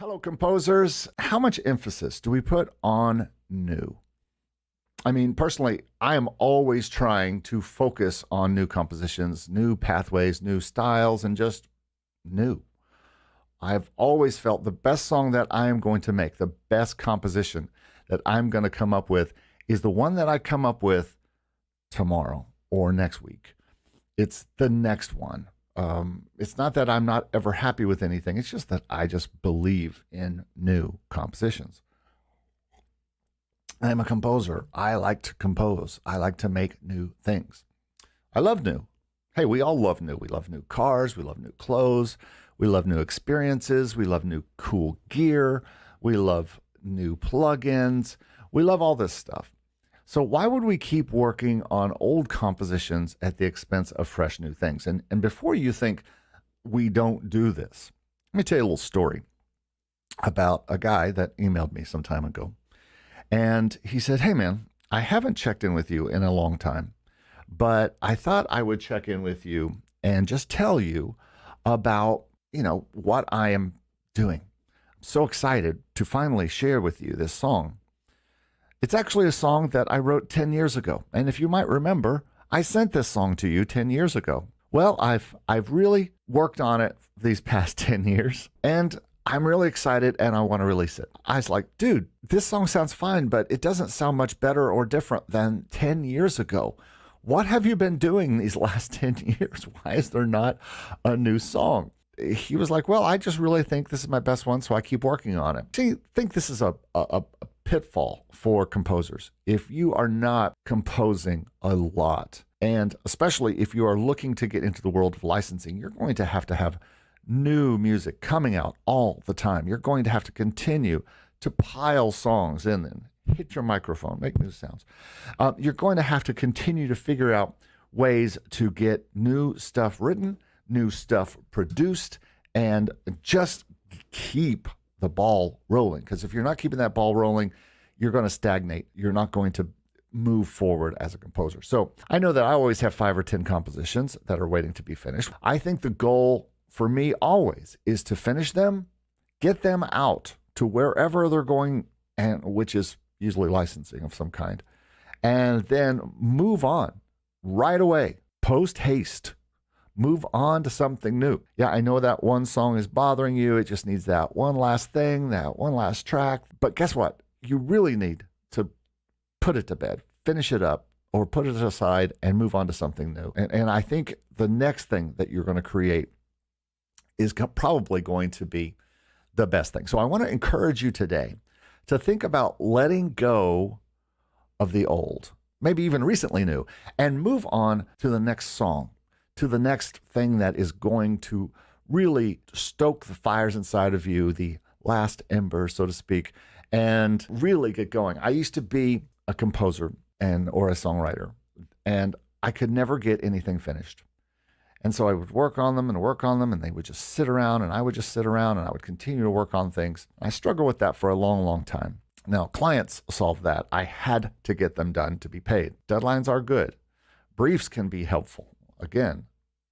Hello, composers. How much emphasis do we put on new? I mean, personally, I am always trying to focus on new compositions, new pathways, new styles, and just new. I've always felt the best song that I am going to make, the best composition that I'm going to come up with, is the one that I come up with tomorrow or next week. It's the next one. It's not that I'm not ever happy with anything. It's just that I just believe in new compositions. I'm a composer. I like to compose. I like to make new things. I love new. Hey, we all love new. We love new cars. We love new clothes. We love new experiences. We love new cool gear. We love new plugins. We love all this stuff. So why would we keep working on old compositions at the expense of fresh new things? And before you think we don't do this, let me tell you a little story about a guy that emailed me some time ago. And he said, hey, man, I haven't checked in with you in a long time, but I thought I would check in with you and just tell you about, what I am doing. I'm so excited to finally share with you this song. It's actually a song that I wrote 10 years ago. And if you might remember, I sent this song to you 10 years ago. Well, I've really worked on it these past 10 years, and I'm really excited and I want to release it. I was like, dude, this song sounds fine, but it doesn't sound much better or different than 10 years ago. What have you been doing these last 10 years? Why is there not a new song? He was like, well, I just really think this is my best one, so I keep working on it. See, I think this is a pitfall for composers. If you are not composing a lot, and especially if you are looking to get into the world of licensing, you're going to have new music coming out all the time. You're going to have to continue to pile songs in and hit your microphone, make new sounds. You're going to have to continue to figure out ways to get new stuff written, new stuff produced, and just keep the ball rolling. Because if you're not keeping that ball rolling, you're going to stagnate. You're not going to move forward as a composer. So I know that I always have 5 or 10 compositions that are waiting to be finished. I think the goal for me always is to finish them, get them out to wherever they're going, and which is usually licensing of some kind, and then move on right away, post haste. Move on to something new. Yeah, I know that one song is bothering you. It just needs that one last thing, that one last track. But guess what? You really need to put it to bed, finish it up, or put it aside and move on to something new. And I think the next thing that you're going to create is probably going to be the best thing. So I want to encourage you today to think about letting go of the old, maybe even recently new, and move on to the next song, to the next thing that is going to really stoke the fires inside of you, the last ember, so to speak, and really get going. I used to be a composer or a songwriter, and I could never get anything finished. And so I would work on them, and they would just sit around, and I would just sit around, and I would continue to work on things. I struggled with that for a long, long time. Now, clients solved that. I had to get them done to be paid. Deadlines are good. Briefs can be helpful. Again,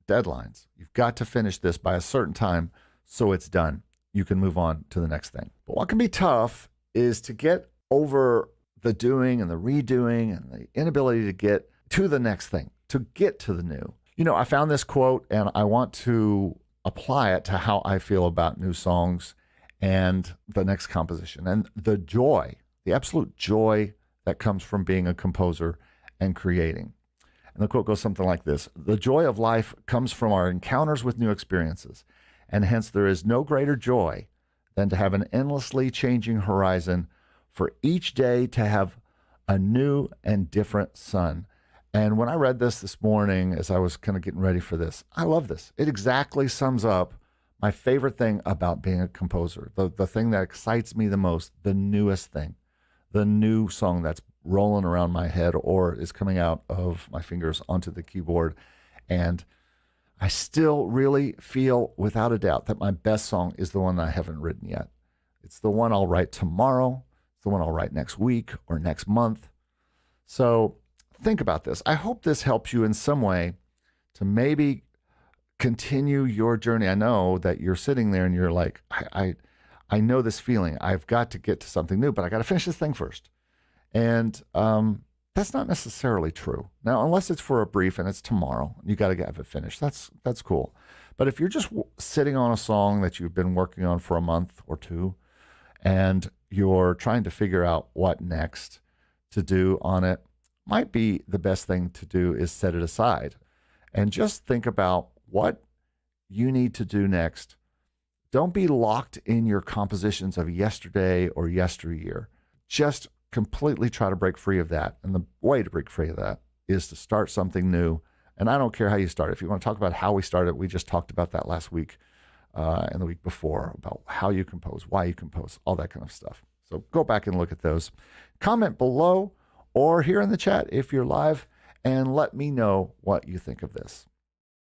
deadlines. You've got to finish this by a certain time so it's done. You can move on to the next thing. But what can be tough is to get over the doing and the redoing and the inability to get to the next thing, to get to the new. I found this quote and I want to apply it to how I feel about new songs and the next composition and the joy, the absolute joy that comes from being a composer and creating. And the quote goes something like this: the joy of life comes from our encounters with new experiences, and hence there is no greater joy than to have an endlessly changing horizon, for each day to have a new and different sun. And when I read this morning, as I was kind of getting ready for this, I love this. It exactly sums up my favorite thing about being a composer, the thing that excites me the most, the newest thing, the new song that's rolling around my head or is coming out of my fingers onto the keyboard. And I still really feel without a doubt that my best song is the one that I haven't written yet. It's the one I'll write tomorrow. It's the one I'll write next week or next month. So think about this. I hope this helps you in some way to maybe continue your journey. I know that you're sitting there and you're like, I know this feeling. I've got to get to something new, but I got to finish this thing first. And that's not necessarily true. Now, unless it's for a brief and it's tomorrow, you got to have it finished. That's cool. But if you're just sitting on a song that you've been working on for a month or two, and you're trying to figure out what next to do on it, might be the best thing to do is set it aside and just think about what you need to do next. Don't be locked in your compositions of yesterday or yesteryear. Just completely try to break free of that. And the way to break free of that is to start something new. And I don't care how you start. If you want to talk about how we started, we just talked about that last week and the week before, about how you compose, why you compose, all that kind of stuff. So go back and look at those. Comment below or here in the chat if you're live, and let me know what you think of this.